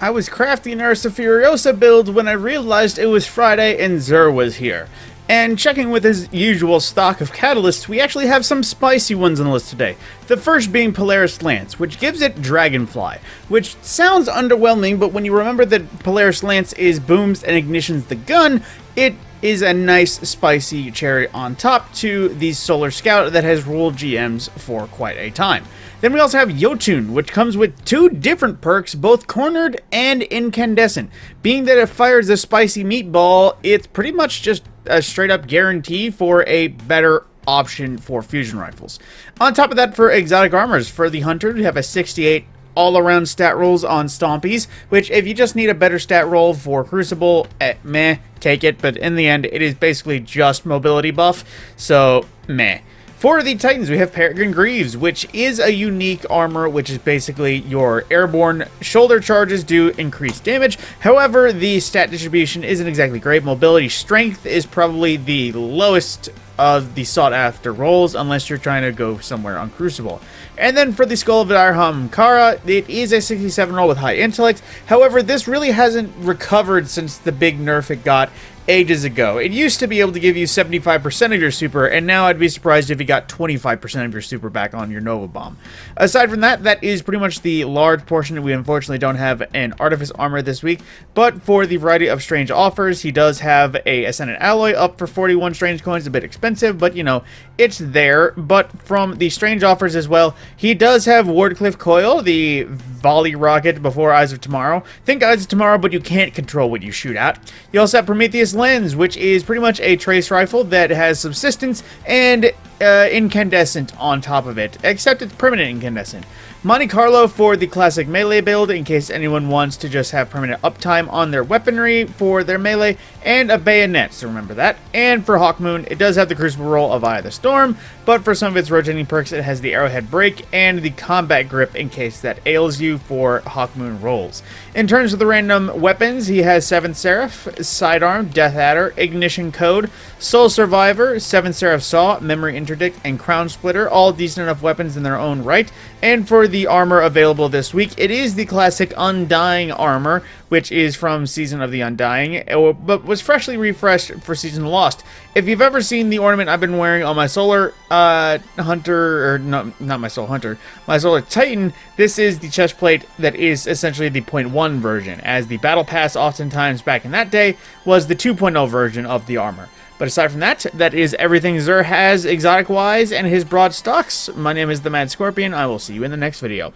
I was crafting an Ursa Furiosa build when I realized it was Friday and Xurs was here. And checking with his usual stock of catalysts, we actually have some spicy ones on the list today. The first being Polaris Lance, which gives it Dragonfly, which sounds underwhelming, but when you remember that Polaris Lance is booms and ignitions the gun, it is a nice spicy cherry on top to the Solar Scout that has ruled GMs for quite a time. Then we also have Jotunn, which comes with two different perks, both cornered and incandescent. Being that it fires a spicy meatball, it's pretty much just a straight up guarantee for a better option for fusion rifles. On top of that, for exotic armors, for the Hunter, we have a 68 all-around stat rolls on Stompies, which if you just need a better stat roll for Crucible, meh, take it, but in the end, it is basically just mobility buff, so meh. For the Titans, we have Peregrine Greaves, which is a unique armor, which is basically your airborne shoulder charges do increased damage. However, the stat distribution isn't exactly great. Mobility strength is probably the lowest of the sought-after rolls, unless you're trying to go somewhere on Crucible. And then for the Skull of Dirham Kara, it is a 67 roll with high intellect. However, this really hasn't recovered since the big nerf it got ages ago. It used to be able to give you 75% of your super, and now I'd be surprised if you got 25% of your super back on your Nova Bomb. Aside from that, that is pretty much the large portion. We unfortunately don't have an Artifice armor this week, but for the variety of strange offers, he does have a Ascendant Alloy up for 41 strange coins, a bit expensive, but you know, it's there. But from the strange offers as well, he does have Wardcliff Coil, the volley rocket before Eyes of Tomorrow. Think Eyes of Tomorrow, but you can't control what you shoot at. You also have Prometheus Lens, which is pretty much a trace rifle that has subsistence and incandescent on top of it, except it's permanent incandescent. Monte Carlo for the classic melee build, in case anyone wants to just have permanent uptime on their weaponry for their melee, and a bayonet, so remember that. And for Hawkmoon, it does have the Crucible roll of Eye of the Storm, but for some of its rotating perks, it has the Arrowhead Break and the Combat Grip in case that ails you for Hawkmoon rolls. In terms of the random weapons, he has 7th Seraph, Sidearm, Death Adder, Ignition Code, Soul Survivor, 7th Seraph Saw, Memory Interdict, and Crown Splitter, all decent enough weapons in their own right. And for the armor available this week, it is the classic Undying armor, which is from Season of the Undying, but was freshly refreshed for Season Lost. If you've ever seen the ornament I've been wearing on my Solar Hunter, or no, not my Solar Hunter, my Solar Titan, this is the chest plate that is essentially the 0.1 version, as the Battle Pass oftentimes back in that day was the 2.0 version of the armor. But aside from that, that is everything Xurs has exotic-wise and his broad stocks. My name is TheMadScorpyon. I will see you in the next video.